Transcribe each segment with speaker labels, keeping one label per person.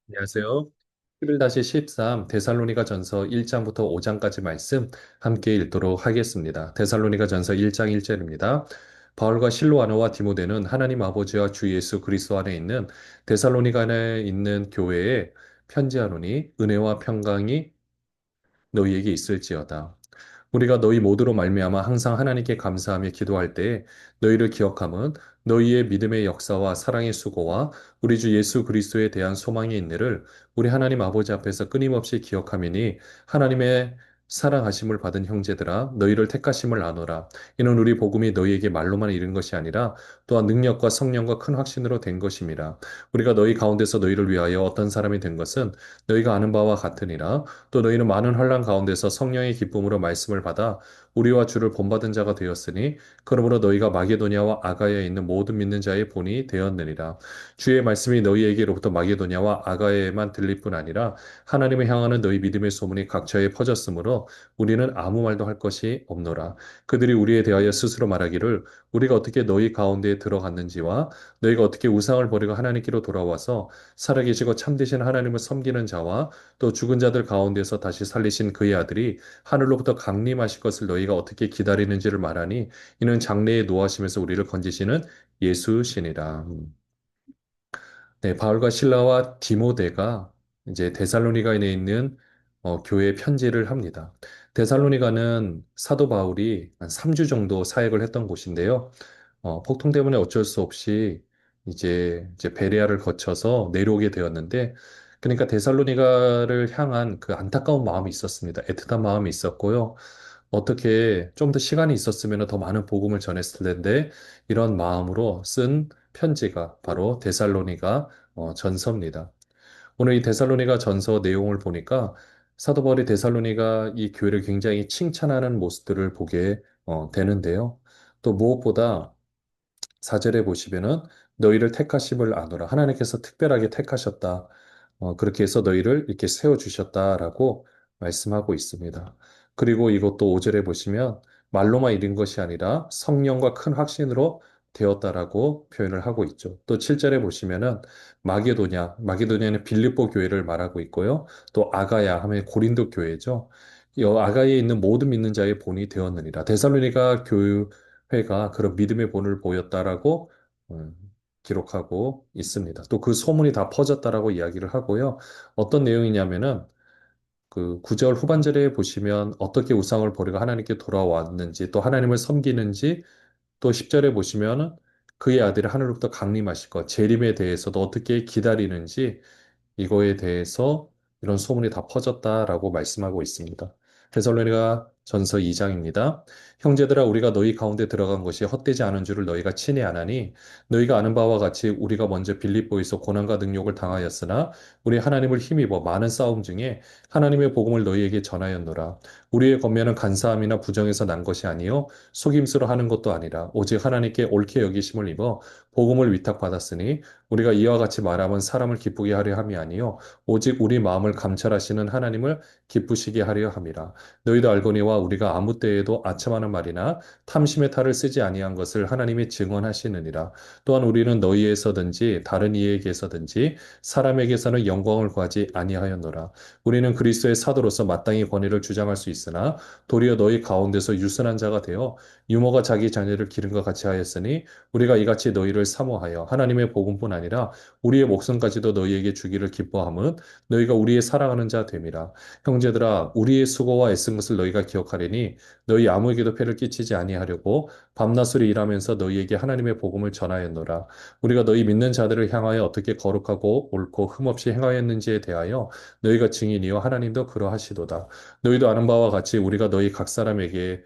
Speaker 1: 안녕하세요. 11-13 데살로니가 전서 1장부터 5장까지 말씀 함께 읽도록 하겠습니다. 데살로니가 전서 1장 1절입니다. 바울과 실로아노와 디모데는 하나님 아버지와 주 예수 그리스도 안에 있는 데살로니가 안에 있는 교회에 편지하노니 은혜와 평강이 너희에게 있을지어다. 우리가 너희 모두로 말미암아 항상 하나님께 감사하며 기도할 때에 너희를 기억함은 너희의 믿음의 역사와 사랑의 수고와 우리 주 예수 그리스도에 대한 소망의 인내를 우리 하나님 아버지 앞에서 끊임없이 기억하미니 하나님의 사랑하심을 받은 형제들아 너희를 택하심을 아노라. 이는 우리 복음이 너희에게 말로만 이른 것이 아니라 또한 능력과 성령과 큰 확신으로 된 것임이라. 우리가 너희 가운데서 너희를 위하여 어떤 사람이 된 것은 너희가 아는 바와 같으니라. 또 너희는 많은 환난 가운데서 성령의 기쁨으로 말씀을 받아 우리와 주를 본받은 자가 되었으니 그러므로 너희가 마게도냐와 아가야에 있는 모든 믿는 자의 본이 되었느니라. 주의 말씀이 너희에게로부터 마게도냐와 아가야에만 들릴 뿐 아니라 하나님을 향하는 너희 믿음의 소문이 각처에 퍼졌으므로 우리는 아무 말도 할 것이 없노라. 그들이 우리에 대하여 스스로 말하기를 우리가 어떻게 너희 가운데에 들어갔는지와 너희가 어떻게 우상을 버리고 하나님께로 돌아와서 살아계시고 참되신 하나님을 섬기는 자와 또 죽은 자들 가운데서 다시 살리신 그의 아들이 하늘로부터 강림하실 것을 너희가 어떻게 기다리는지를 말하니 이는 장래에 노하시면서 우리를 건지시는 예수시니라. 네, 바울과 실라와 디모데가 이제 데살로니가에 있는 교회에 편지를 합니다. 데살로니가는 사도 바울이 한 3주 정도 사역을 했던 곳인데요. 폭풍 때문에 어쩔 수 없이 이제 베레아를 거쳐서 내려오게 되었는데, 그러니까 데살로니가를 향한 그 안타까운 마음이 있었습니다. 애틋한 마음이 있었고요. 어떻게 좀 더 시간이 있었으면 더 많은 복음을 전했을 텐데, 이런 마음으로 쓴 편지가 바로 데살로니가 전서입니다. 오늘 이 데살로니가 전서 내용을 보니까 사도 바울이 데살로니가 이 교회를 굉장히 칭찬하는 모습들을 보게 되는데요. 또 무엇보다 4절에 보시면은 너희를 택하심을 아노라. 하나님께서 특별하게 택하셨다. 그렇게 해서 너희를 이렇게 세워주셨다라고 말씀하고 있습니다. 그리고 이것도 5절에 보시면 말로만 이른 것이 아니라 성령과 큰 확신으로 되었다라고 표현을 하고 있죠. 또 7절에 보시면은 마게도냐는 빌립보 교회를 말하고 있고요. 또 아가야 하면 고린도 교회죠. 이 아가야에 있는 모든 믿는 자의 본이 되었느니라. 데살로니가 교회가 그런 믿음의 본을 보였다라고 음, 기록하고 있습니다. 또 그 소문이 다 퍼졌다라고 이야기를 하고요. 어떤 내용이냐면은 그 9절 후반절에 보시면 어떻게 우상을 버리고 하나님께 돌아왔는지 또 하나님을 섬기는지 또 10절에 보시면은 그의 아들이 하늘로부터 강림하실 것, 재림에 대해서도 어떻게 기다리는지 이거에 대해서 이런 소문이 다 퍼졌다라고 말씀하고 있습니다. 데살로니가 전서 2장입니다. 형제들아 우리가 너희 가운데 들어간 것이 헛되지 않은 줄을 너희가 친히 아나니 너희가 아는 바와 같이 우리가 먼저 빌립보에서 고난과 능욕을 당하였으나 우리 하나님을 힘입어 많은 싸움 중에 하나님의 복음을 너희에게 전하였노라. 우리의 권면은 간사함이나 부정에서 난 것이 아니요 속임수로 하는 것도 아니라 오직 하나님께 옳게 여기심을 입어 복음을 위탁받았으니 우리가 이와 같이 말하면 사람을 기쁘게 하려 함이 아니요 오직 우리 마음을 감찰하시는 하나님을 기쁘시게 하려 함이라. 너희도 알거니와 우리가 아무 때에도 아첨하는 말이나 탐심의 탈을 쓰지 아니한 것을 하나님이 증언하시느니라. 또한 우리는 너희에서든지 다른 이에게서든지 사람에게서는 영광을 구하지 아니하였노라. 우리는 그리스도의 사도로서 마땅히 권위를 주장할 수 있으나 도리어 너희 가운데서 유순한 자가 되어 유모가 자기 자녀를 기름과 같이 하였으니 우리가 이같이 너희를 사모하여 하나님의 복음뿐 아니라 우리의 목숨까지도 너희에게 주기를 기뻐함은 너희가 우리의 사랑하는 자 됨이라. 형제들아 우리의 수고와 애쓴 것을 너희가 기억하리니 너희 아무에게도 폐를 끼치지 아니하려고 밤낮으로 일하면서 너희에게 하나님의 복음을 전하였노라. 우리가 너희 믿는 자들을 향하여 어떻게 거룩하고 옳고 흠없이 행하였는지에 대하여 너희가 증인이요 하나님도 그러하시도다. 너희도 아는 바와 같이 우리가 너희 각 사람에게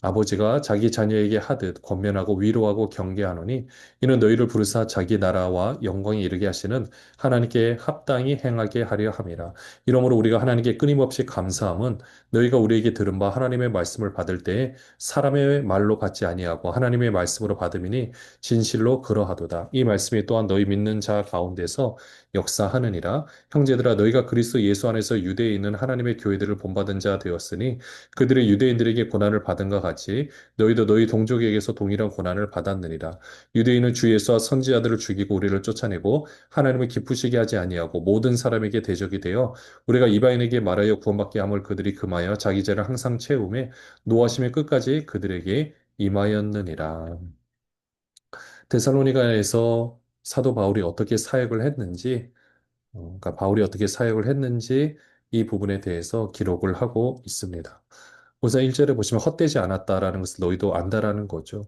Speaker 1: 아버지가 자기 자녀에게 하듯 권면하고 위로하고 경계하노니 이는 너희를 부르사 자기 나라와 영광에 이르게 하시는 하나님께 합당히 행하게 하려 함이라. 이러므로 우리가 하나님께 끊임없이 감사함은 너희가 우리에게 들은 바 하나님의 말씀을 받을 때에 사람의 말로 받지 아니하고 하나님의 말씀으로 받음이니 진실로 그러하도다. 이 말씀이 또한 너희 믿는 자 가운데서 역사하느니라. 형제들아 너희가 그리스도 예수 안에서 유대에 있는 하나님의 교회들을 본받은 자 되었으니 그들의 유대인들에게 고난을 받은 것 같이 너희도 너희 동족에게서 동일한 고난을 받았느니라. 유대인은 주 예수와 선지자들을 죽이고 우리를 쫓아내고 하나님을 기쁘시게 하지 아니하고 모든 사람에게 대적이 되어 우리가 이방인에게 말하여 구원받게 함을 그들이 금하여 자기 죄를 항상 채우매 노하심의 끝까지 그들에게 임하였느니라. 데살로니가에서 사도 바울이 어떻게 사역을 했는지, 그러니까 바울이 어떻게 사역을 했는지 이 부분에 대해서 기록을 하고 있습니다. 우선 1절에 보시면 헛되지 않았다라는 것을 너희도 안다라는 거죠.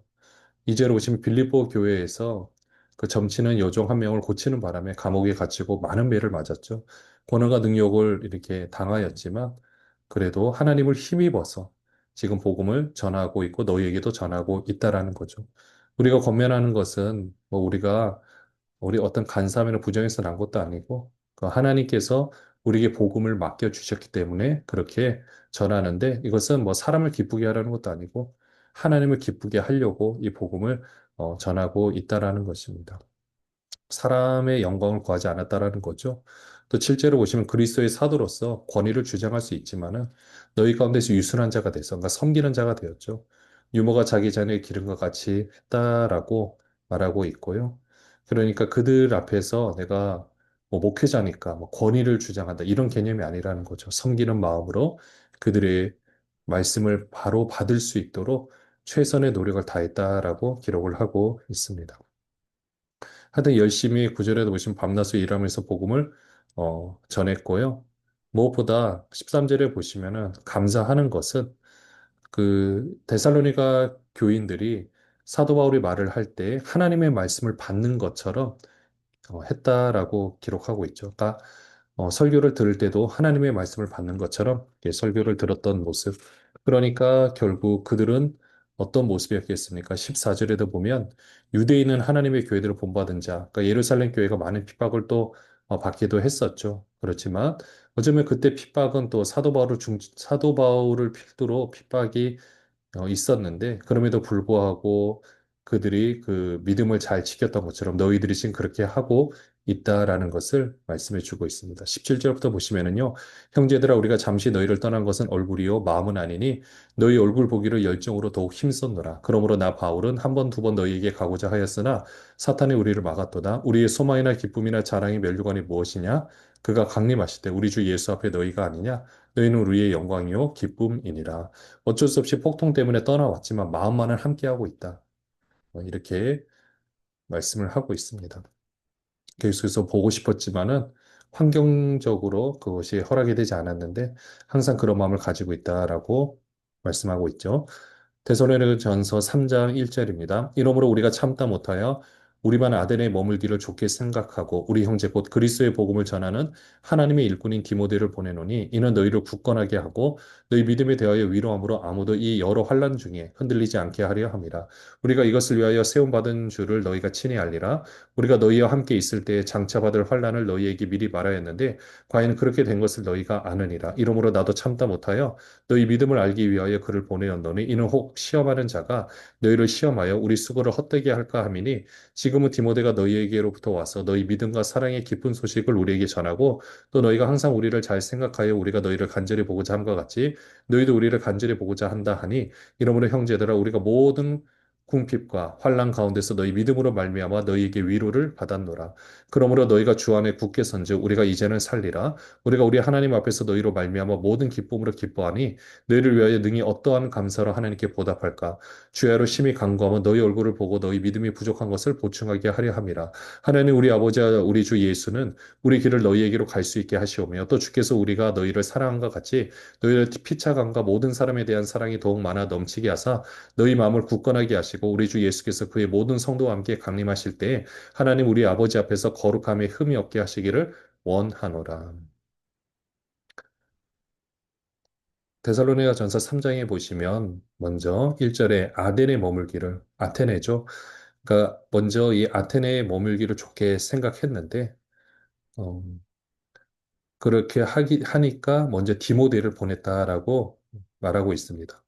Speaker 1: 2절에 보시면 빌립보 교회에서 그 점치는 여종 한 명을 고치는 바람에 감옥에 갇히고 많은 매를 맞았죠. 고난과 능욕을 이렇게 당하였지만 그래도 하나님을 힘입어서 지금 복음을 전하고 있고 너희에게도 전하고 있다라는 거죠. 우리가 권면하는 것은 뭐 우리 어떤 간사함이나 부정에서 난 것도 아니고 그 하나님께서 우리에게 복음을 맡겨 주셨기 때문에 그렇게 전하는데 이것은 뭐 사람을 기쁘게 하라는 것도 아니고 하나님을 기쁘게 하려고 이 복음을 전하고 있다라는 것입니다. 사람의 영광을 구하지 않았다라는 거죠. 또 7절을 보시면 그리스도의 사도로서 권위를 주장할 수 있지만은 너희 가운데서 유순한 자가 돼서 그러니까 섬기는 자가 되었죠. 유모가 자기 자녀의 기름과 같이 했다라고 말하고 있고요. 그러니까 그들 앞에서 내가 뭐 목회자니까 뭐 권위를 주장한다 이런 개념이 아니라는 거죠. 섬기는 마음으로 그들의 말씀을 바로 받을 수 있도록 최선의 노력을 다했다라고 기록을 하고 있습니다. 하여튼 열심히 구절에도 보시면 밤낮으로 일하면서 복음을 전했고요. 무엇보다 13절에 보시면은 감사하는 것은 그 데살로니가 교인들이 사도 바울이 말을 할 때 하나님의 말씀을 받는 것처럼 했다라고 기록하고 있죠. 그러니까 설교를 들을 때도 하나님의 말씀을 받는 것처럼 이렇게 설교를 들었던 모습. 그러니까 결국 그들은 어떤 모습이었겠습니까? 14절에도 보면 유대인은 하나님의 교회들을 본받은 자, 그러니까 예루살렘 교회가 많은 핍박을 또 받기도 했었죠. 그렇지만 어쩌면 그때 핍박은 또 사도 바울을 필두로 핍박이 있었는데 그럼에도 불구하고 그들이 그 믿음을 잘 지켰던 것처럼 너희들이 지금 그렇게 하고 있다라는 것을 말씀해 주고 있습니다. 17절부터 보시면은요. 형제들아 우리가 잠시 너희를 떠난 것은 얼굴이요 마음은 아니니 너희 얼굴 보기를 열정으로 더욱 힘썼노라. 그러므로 나 바울은 한 번 두 번 너희에게 가고자 하였으나 사탄이 우리를 막았도다. 우리의 소망이나 기쁨이나 자랑이 면류관이 무엇이냐? 그가 강림하실 때 우리 주 예수 앞에 너희가 아니냐? 너희는 우리의 영광이요 기쁨이니라. 어쩔 수 없이 폭통 때문에 떠나왔지만 마음만은 함께하고 있다. 이렇게 말씀을 하고 있습니다. 계속해서 보고 싶었지만은 환경적으로 그것이 허락이 되지 않았는데 항상 그런 마음을 가지고 있다라고 말씀하고 있죠. 데살로니가전서 3장 1절입니다. 이러므로 우리가 참다 못하여 우리만 아덴에 머물기를 좋게 생각하고 우리 형제 곧 그리스도의 복음을 전하는 하나님의 일꾼인 디모데를 보내노니 이는 너희를 굳건하게 하고 너희 믿음에 대하여 위로함으로 아무도 이 여러 환난 중에 흔들리지 않게 하려 함이라. 우리가 이것을 위하여 세움 받은 줄을 너희가 친히 알리라. 우리가 너희와 함께 있을 때에 장차받을 환난을 너희에게 미리 말하였는데 과연 그렇게 된 것을 너희가 아느니라. 이러므로 나도 참다 못하여 너희 믿음을 알기 위하여 그를 보내었노니 이는 혹 시험하는 자가 너희를 시험하여 우리 수고를 헛되게 할까 함이니 지금은 디모데가 너희에게로부터 와서 너희 믿음과 사랑의 기쁜 소식을 우리에게 전하고 또 너희가 항상 우리를 잘 생각하여 우리가 너희를 간절히 보고자 함과 같이 너희도 우리를 간절히 보고자 한다 하니 이러므로 형제들아 우리가 모든 궁핍과 환난 가운데서 너희 믿음으로 말미암아 너희에게 위로를 받았노라. 그러므로 너희가 주 안에 굳게 선즉 우리가 이제는 살리라. 우리가 우리 하나님 앞에서 너희로 말미암아 모든 기쁨으로 기뻐하니 너희를 위하여 능히 어떠한 감사로 하나님께 보답할까? 주야로 심히 간구하면 너희 얼굴을 보고 너희 믿음이 부족한 것을 보충하게 하려 함이라. 하나님 우리 아버지와 우리 주 예수는 우리 길을 너희에게로 갈 수 있게 하시오며 또 주께서 우리가 너희를 사랑한것 같이 너희를 피차감과 모든 사람에 대한 사랑이 더욱 많아 넘치게 하사 너희 마음을 굳건하게 하시고 우리 주 예수께서 그의 모든 성도와 함께 강림하실 때에 하나님 우리 아버지 앞에서 거룩함에 흠이 없게 하시기를 원하노라. 데살로니가 전서 3장에 보시면 먼저 1절에 아덴에 머물기를 아테네죠. 그러니까 먼저 이 아테네에 머물기를 좋게 생각했는데 어, 그렇게 하니까 먼저 디모데를 보냈다라고 말하고 있습니다.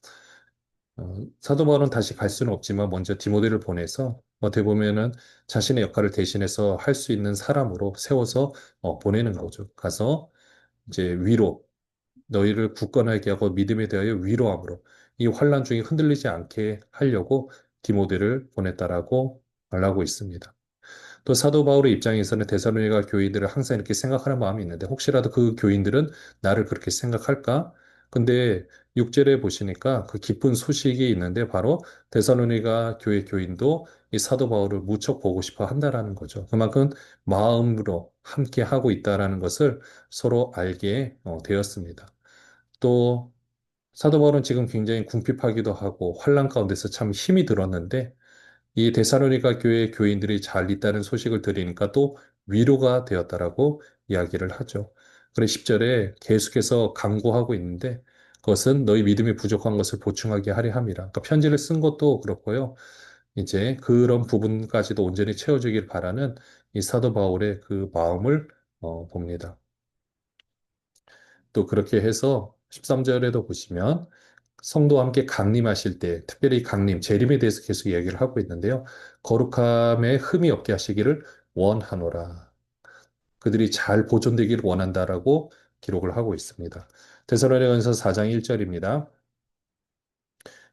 Speaker 1: 사도 바울은 다시 갈 수는 없지만 먼저 디모데를 보내서 어떻게 보면은 자신의 역할을 대신해서 할 수 있는 사람으로 세워서 보내는 거죠. 가서 이제 위로 너희를 굳건하게 하고 믿음에 대하여 위로함으로 이 환란 중에 흔들리지 않게 하려고 디모데를 보냈다라고 말하고 있습니다. 또 사도 바울의 입장에서는 데살로니가 교인들을 항상 이렇게 생각하는 마음이 있는데 혹시라도 그 교인들은 나를 그렇게 생각할까? 근데 6절에 보시니까 그 기쁜 소식이 있는데 바로 데살로니가 교회 교인도 이 사도 바울을 무척 보고 싶어 한다라는 거죠. 그만큼 마음으로 함께 하고 있다라는 것을 서로 알게 되었습니다. 또 사도 바울은 지금 굉장히 궁핍하기도 하고 환란 가운데서 참 힘이 들었는데 이 데살로니가 교회 교인들이 잘 있다는 소식을 들으니까 또 위로가 되었다라고 이야기를 하죠. 그래 10절에 계속해서 강구하고 있는데 그것은 너희 믿음이 부족한 것을 보충하게 하려 함이라. 그러니까 편지를 쓴 것도 그렇고요. 이제 그런 부분까지도 온전히 채워주길 바라는 이 사도 바울의 그 마음을 봅니다. 또 그렇게 해서 13절에도 보시면 성도와 함께 강림하실 때, 특별히 강림, 재림에 대해서 계속 이야기를 하고 있는데요. 거룩함에 흠이 없게 하시기를 원하노라. 그들이 잘 보존되기를 원한다라고 기록을 하고 있습니다. 데살로니가전서 4장 1절입니다.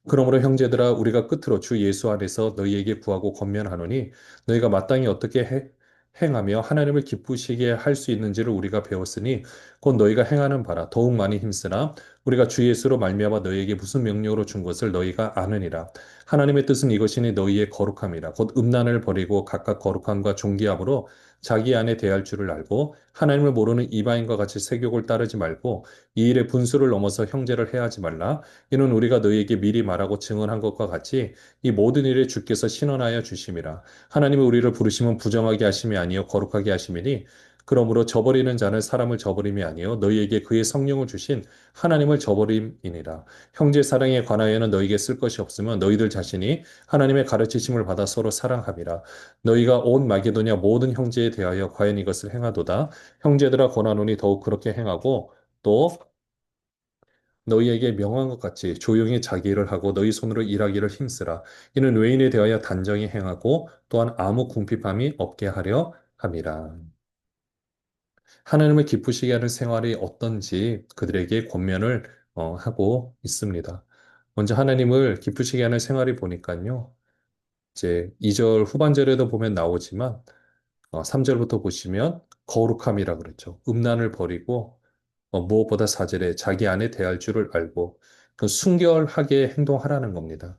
Speaker 1: 그러므로 형제들아 우리가 끝으로 주 예수 안에서 너희에게 구하고 권면하노니 너희가 마땅히 어떻게 행하며 하나님을 기쁘시게 할 수 있는지를 우리가 배웠으니 곧 너희가 행하는 바라 더욱 많이 힘쓰나 우리가 주 예수로 말미암아 너희에게 무슨 명령으로 준 것을 너희가 아느니라 하나님의 뜻은 이것이니 너희의 거룩함이라 곧 음란을 버리고 각각 거룩함과 존귀함으로 자기 안에 대할 줄을 알고 하나님을 모르는 이방인과 같이 세욕을 따르지 말고 이 일의 분수를 넘어서 형제를 해하지 말라 이는 우리가 너희에게 미리 말하고 증언한 것과 같이 이 모든 일에 주께서 신원하여 주심이라. 하나님이 우리를 부르시면 부정하게 하심이 아니요 거룩하게 하심이니 그러므로 저버리는 자는 사람을 저버림이 아니요 너희에게 그의 성령을 주신 하나님을 저버림이니라. 형제 사랑에 관하여는 너희에게 쓸 것이 없으면 너희들 자신이 하나님의 가르치심을 받아 서로 사랑함이라. 너희가 온 마게도냐 모든 형제에 대하여 과연 이것을 행하도다. 형제들아 권하노니 더욱 그렇게 행하고 또 너희에게 명한 것 같이 조용히 자기 일을 하고 너희 손으로 일하기를 힘쓰라. 이는 외인에 대하여 단정히 행하고 또한 아무 궁핍함이 없게 하려 함이라. 하나님을 기쁘시게 하는 생활이 어떤지 그들에게 권면을 하고 있습니다. 먼저 하나님을 기쁘시게 하는 생활이 보니까요. 이제 2절 후반절에도 보면 나오지만 3절부터 보시면 거룩함이라 그랬죠. 음란을 버리고 무엇보다 사절에 자기 안에 대할 줄을 알고 그 순결하게 행동하라는 겁니다.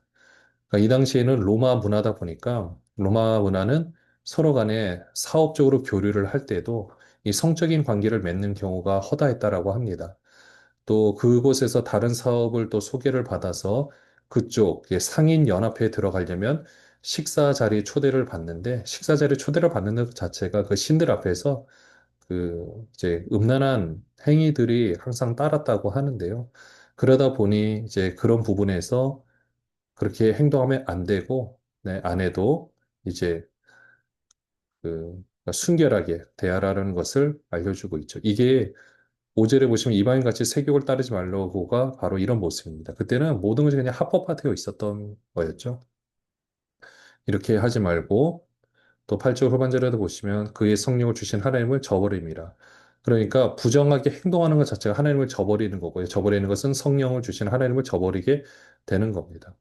Speaker 1: 그러니까 이 당시에는 로마 문화다 보니까 로마 문화는 서로 간에 사업적으로 교류를 할 때도 이 성적인 관계를 맺는 경우가 허다했다라고 합니다. 또 그곳에서 다른 사업을 또 소개를 받아서 그쪽 상인 연합회에 들어가려면 식사 자리 초대를 받는데 식사 자리 초대를 받는 것 자체가 그 신들 앞에서 그 이제 음란한 행위들이 항상 따랐다고 하는데요. 그러다 보니 이제 그런 부분에서 그렇게 행동하면 안 되고 네, 아내도 이제 그 순결하게 대하라는 것을 알려주고 있죠. 이게 5절에 보시면 이방인같이 세욕을 따르지 말라고가 바로 이런 모습입니다. 그때는 모든 것이 그냥 합법화되어 있었던 거였죠. 이렇게 하지 말고 또 8절 후반절에도 보시면 그의 성령을 주신 하나님을 저버립니다. 그러니까 부정하게 행동하는 것 자체가 하나님을 저버리는 거고요. 저버리는 것은 성령을 주신 하나님을 저버리게 되는 겁니다.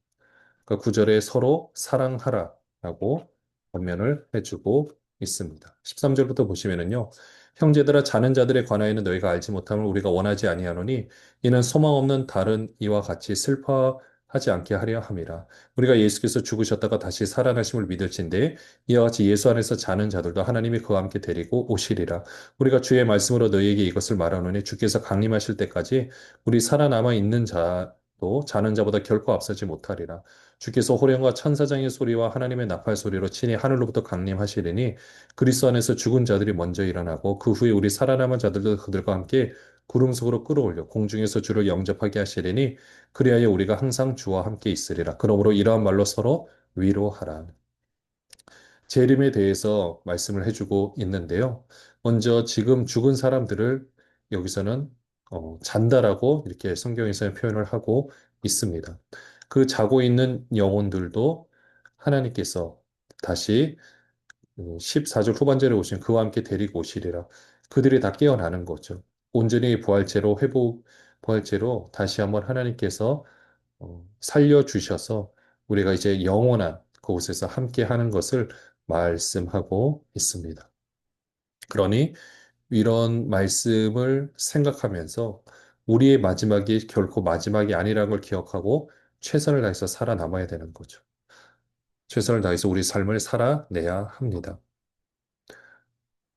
Speaker 1: 그러니까 9절에 서로 사랑하라라고 권면을 해주고 있습니다. 13절부터 보시면은요. 형제들아 자는 자들에 관하여는 너희가 알지 못함을 우리가 원하지 아니하노니 이는 소망 없는 다른 이와 같이 슬퍼하지 않게 하려 함이라. 우리가 예수께서 죽으셨다가 다시 살아나심을 믿을진데 이와 같이 예수 안에서 자는 자들도 하나님이 그와 함께 데리고 오시리라. 우리가 주의 말씀으로 너희에게 이것을 말하노니 주께서 강림하실 때까지 우리 살아남아 있는 자도 자는 자보다 결코 앞서지 못하리라. 주께서 호령과 천사장의 소리와 하나님의 나팔 소리로 친히 하늘로부터 강림하시리니 그리스도 안에서 죽은 자들이 먼저 일어나고 그 후에 우리 살아남은 자들도 그들과 함께 구름 속으로 끌어올려 공중에서 주를 영접하게 하시리니 그리하여 우리가 항상 주와 함께 있으리라. 그러므로 이러한 말로 서로 위로하라. 재림에 대해서 말씀을 해주고 있는데요. 먼저 지금 죽은 사람들을 여기서는 잔다라고 이렇게 성경에서 표현을 하고 있습니다. 그 자고 있는 영혼들도 하나님께서 다시 14절 후반절에 오신 그와 함께 데리고 오시리라. 그들이 다 깨어나는 거죠. 온전히 부활체로 회복, 부활체로 다시 한번 하나님께서 살려주셔서 우리가 이제 영원한 그곳에서 함께 하는 것을 말씀하고 있습니다. 그러니 이런 말씀을 생각하면서 우리의 마지막이 결코 마지막이 아니라는 걸 기억하고 최선을 다해서 살아남아야 되는 거죠. 최선을 다해서 우리 삶을 살아내야 합니다.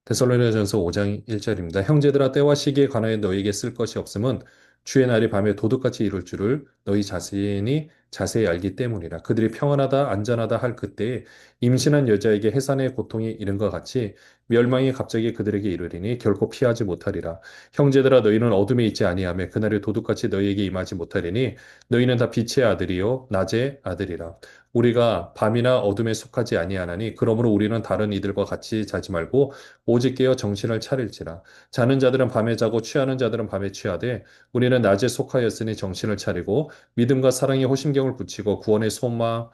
Speaker 1: 데살로니가전서 5장 1절입니다. 형제들아 때와 시기에 관하여 너희에게 쓸 것이 없음은 주의 날이 밤에 도둑같이 이룰 줄을 너희 자신이 자세히 알기 때문이라. 그들이 평안하다 안전하다 할 그때에 임신한 여자에게 해산의 고통이 이른 것 같이 멸망이 갑자기 그들에게 이르리니 결코 피하지 못하리라. 형제들아 너희는 어둠에 있지 아니하며 그날의 도둑같이 너희에게 임하지 못하리니 너희는 다 빛의 아들이요 낮의 아들이라. 우리가 밤이나 어둠에 속하지 아니하나니 그러므로 우리는 다른 이들과 같이 자지 말고 오직 깨어 정신을 차릴지라. 자는 자들은 밤에 자고 취하는 자들은 밤에 취하되 우리는 낮에 속하였으니 정신을 차리고 믿음과 사랑의 호심경을 붙이고 구원의 소망의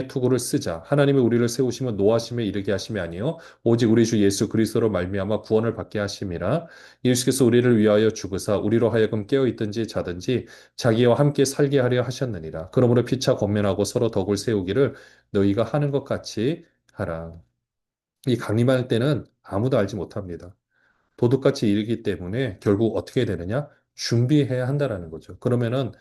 Speaker 1: 투구를 쓰자. 하나님이 우리를 세우시면 노하심에 이르게 하심이 아니요 오직 우리 주 예수 그리스도로 말미암아 구원을 받게 하심이라. 예수께서 우리를 위하여 죽으사 우리로 하여금 깨어 있든지 자든지 자기와 함께 살게 하려 하셨느니라. 그러므로 피차 권면하고 서로 덕을 세우기를 너희가 하는 것 같이 하라. 이 강림할 때는 아무도 알지 못합니다. 도둑같이 일기 때문에 결국 어떻게 되느냐? 준비해야 한다라는 거죠. 그러면은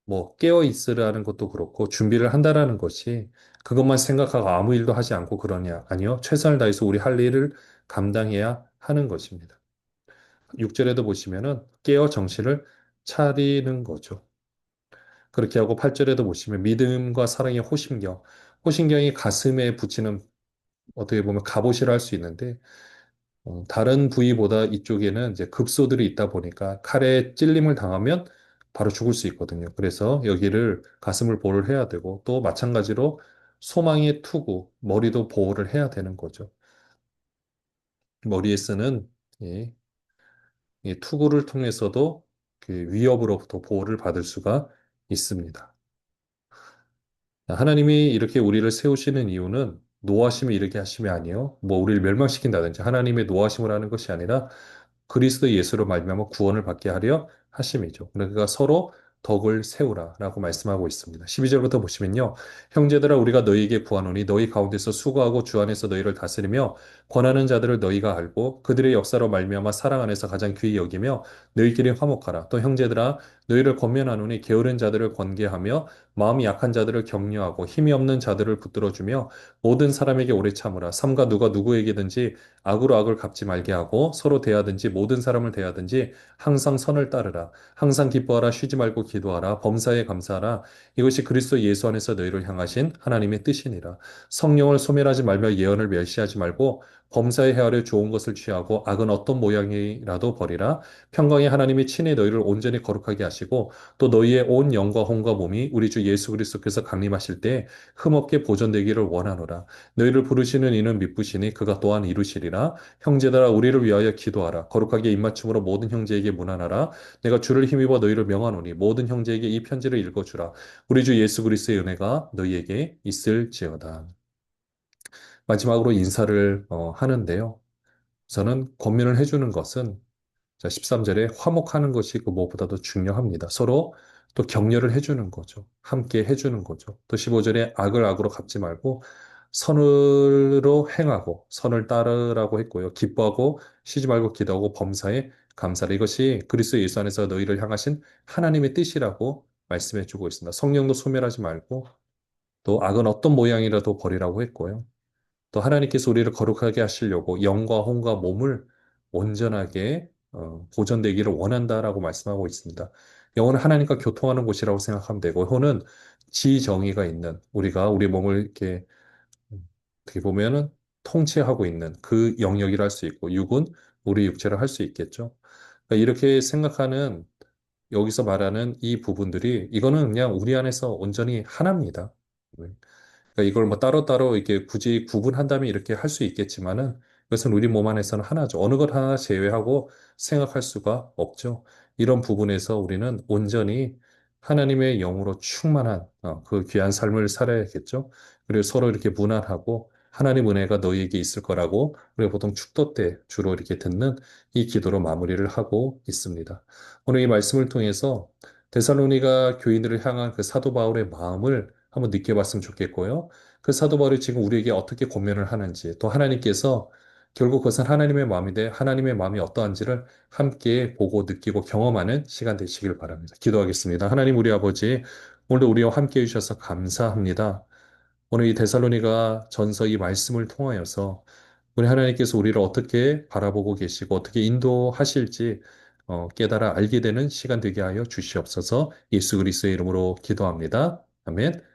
Speaker 1: 뭐 깨어 있으라는 것도 그렇고 준비를 한다라는 것이 그것만 생각하고 아무 일도 하지 않고 그러냐? 아니요. 최선을 다해서 우리 할 일을 감당해야 하는 것입니다. 6절에도 보시면은 깨어 정신을 차리는 거죠. 그렇게 하고 8절에도 보시면 믿음과 사랑의 호심경. 호심경이 가슴에 붙이는 어떻게 보면 갑옷이라 할 수 있는데 다른 부위보다 이쪽에는 이제 급소들이 있다 보니까 칼에 찔림을 당하면 바로 죽을 수 있거든요. 그래서 여기를 가슴을 보호를 해야 되고 또 마찬가지로 소망의 투구, 머리도 보호를 해야 되는 거죠. 머리에 쓰는 이, 이 투구를 통해서도 그 위협으로부터 보호를 받을 수가 있습니다. 하나님이 이렇게 우리를 세우시는 이유는 노하심이 이렇게 하심이 아니요. 뭐 우리를 멸망시킨다든지 하나님의 노하심을 하는 것이 아니라 그리스도 예수로 말미암아 구원을 받게 하려 하심이죠. 그러니까 서로 덕을 세우라라고 말씀하고 있습니다. 12절부터 보시면요. 형제들아 우리가 너희에게 구하노니 너희 가운데서 수고하고 주 안에서 너희를 다스리며 권하는 자들을 너희가 알고 그들의 역사로 말미암아 사랑 안에서 가장 귀히 여기며 너희끼리 화목하라. 또 형제들아 너희를 권면하노니 게으른 자들을 권계하며 마음이 약한 자들을 격려하고 힘이 없는 자들을 붙들어주며 모든 사람에게 오래 참으라. 삼가 누가 누구에게든지 악으로 악을 갚지 말게 하고 서로 대하든지 모든 사람을 대하든지 항상 선을 따르라. 항상 기뻐하라. 쉬지 말고 기도하라. 범사에 감사하라. 이것이 그리스도 예수 안에서 너희를 향하신 하나님의 뜻이니라. 성령을 소멸하지 말며 예언을 멸시하지 말고 범사에 헤아려 좋은 것을 취하고 악은 어떤 모양이라도 버리라. 평강의 하나님이 친히 너희를 온전히 거룩하게 하시고 또 너희의 온 영과 혼과 몸이 우리 주 예수 그리스도께서 강림하실 때 흠없게 보존되기를 원하노라. 너희를 부르시는 이는 미쁘시니 그가 또한 이루시리라. 형제들아 우리를 위하여 기도하라. 거룩하게 입맞춤으로 모든 형제에게 문안하라. 내가 주를 힘입어 너희를 명하노니 모든 형제에게 이 편지를 읽어주라. 우리 주 예수 그리스도의 은혜가 너희에게 있을지어다. 마지막으로 인사를 하는데요. 저는 권면을 해주는 것은 자, 13절에 화목하는 것이 그 무엇보다도 중요합니다. 서로 또 격려를 해주는 거죠. 함께 해주는 거죠. 또 15절에 악을 악으로 갚지 말고 선으로 행하고 선을 따르라고 했고요. 기뻐하고 쉬지 말고 기도하고 범사에 감사를 이것이 그리스도 예수 안에서 너희를 향하신 하나님의 뜻이라고 말씀해 주고 있습니다. 성령도 소멸하지 말고 또 악은 어떤 모양이라도 버리라고 했고요. 또 하나님께서 우리를 거룩하게 하시려고 영과 혼과 몸을 온전하게 보존되기를 원한다라고 말씀하고 있습니다. 영은 하나님과 교통하는 곳이라고 생각하면 되고 혼은 지정의가 있는 우리가 우리 몸을 이렇게 어떻게 보면은 통치하고 있는 그 영역이라 할 수 있고 육은 우리 육체를 할 수 있겠죠. 그러니까 이렇게 생각하는 여기서 말하는 이 부분들이 이거는 그냥 우리 안에서 온전히 하나입니다. 그러니까 이걸 뭐 따로따로 이렇게 굳이 구분한다면 이렇게 할 수 있겠지만은 그것은 우리 몸 안에서는 하나죠. 어느 것 하나 제외하고 생각할 수가 없죠. 이런 부분에서 우리는 온전히 하나님의 영으로 충만한 그 귀한 삶을 살아야겠죠. 그리고 서로 이렇게 무난하고 하나님 은혜가 너희에게 있을 거라고 우리가 보통 축도 때 주로 이렇게 듣는 이 기도로 마무리를 하고 있습니다. 오늘 이 말씀을 통해서 데살로니가 교인들을 향한 그 사도 바울의 마음을 한번 느껴봤으면 좋겠고요. 그 사도 바울이 지금 우리에게 어떻게 권면을 하는지, 또 하나님께서 결국 그것은 하나님의 마음인데 하나님의 마음이 어떠한지를 함께 보고 느끼고 경험하는 시간 되시길 바랍니다. 기도하겠습니다. 하나님 우리 아버지, 오늘도 우리와 함께 해주셔서 감사합니다. 오늘 이 데살로니가 전서 이 말씀을 통하여서 우리 하나님께서 우리를 어떻게 바라보고 계시고 어떻게 인도하실지 깨달아 알게 되는 시간 되게 하여 주시옵소서. 예수 그리스도의 이름으로 기도합니다. 아멘.